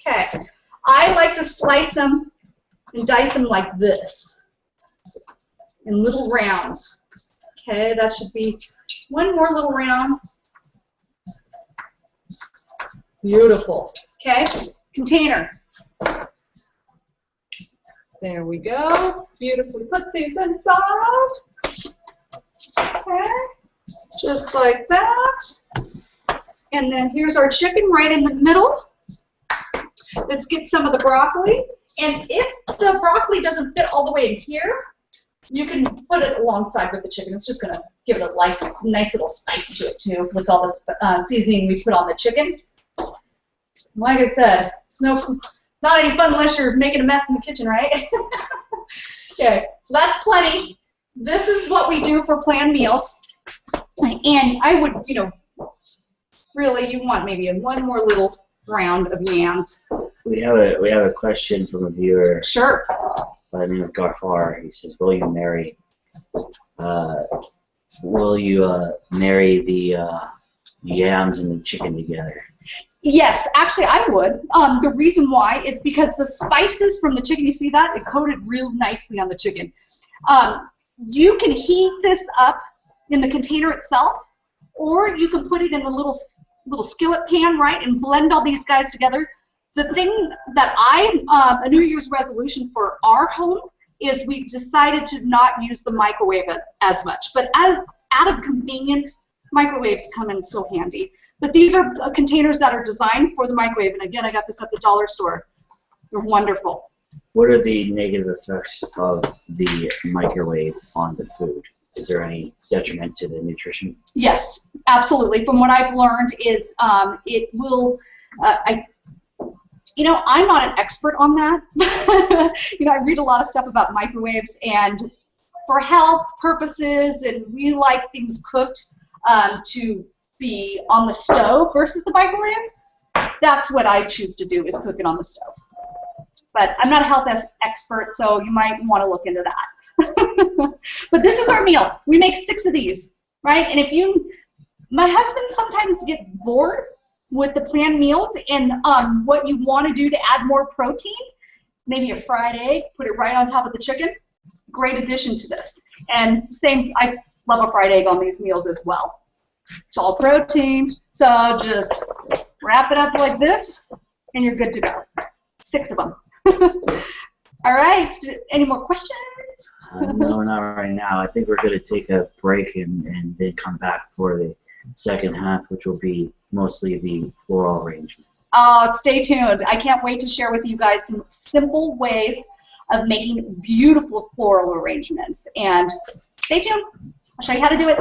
Okay. I like to slice them and dice them like this in little rounds. Okay, that should be one more little round. Beautiful. Okay, container. There we go. Beautifully put these inside. Okay, just like that. And then here's our chicken right in the middle. Let's get some of the broccoli. And if the broccoli doesn't fit all the way in here, you can put it alongside with the chicken. It's just going to give it a nice little spice to it too, with all this seasoning we put on the chicken. Like I said, it's not any fun unless you're making a mess in the kitchen, right? Okay, so that's plenty. This is what we do for planned meals. And I would, you know, really, you want maybe one more little round of yams. We have a question from a viewer. Sure. By the name of Garfar. He says, "Will you marry the yams and the chicken together?" Yes, actually I would. The reason why is because the spices from the chicken, you see that? It coated real nicely on the chicken. You can heat this up in the container itself, or you can put it in a little skillet pan, right, and blend all these guys together. The thing that a New Year's resolution for our home is we decided to not use the microwave as much. But out of convenience, microwaves come in so handy. But these are containers that are designed for the microwave. And again, I got this at the dollar store. They're wonderful. What are the negative effects of the microwave on the food? Is there any detriment to the nutrition? Yes, absolutely. From what I've learned is it will, you know, I'm not an expert on that. You know, I read a lot of stuff about microwaves, and for health purposes, and we like things cooked to be on the stove versus the microwave. That's what I choose to do, is cook it on the stove. But I'm not a health expert, so you might want to look into that. But this is our meal. We make 6 of these, right? And my husband sometimes gets bored with the planned meals, and what you want to do to add more protein, maybe a fried egg, put it right on top of the chicken. Great addition to this. And same, I love a fried egg on these meals as well. It's all protein, so just wrap it up like this, and you're good to go. 6 of them. All right, any more questions? No, not right now. I think we're going to take a break and then come back for the second half, which will be mostly the floral arrangement. Stay tuned. I can't wait to share with you guys some simple ways of making beautiful floral arrangements. And stay tuned. I'll show you how to do it.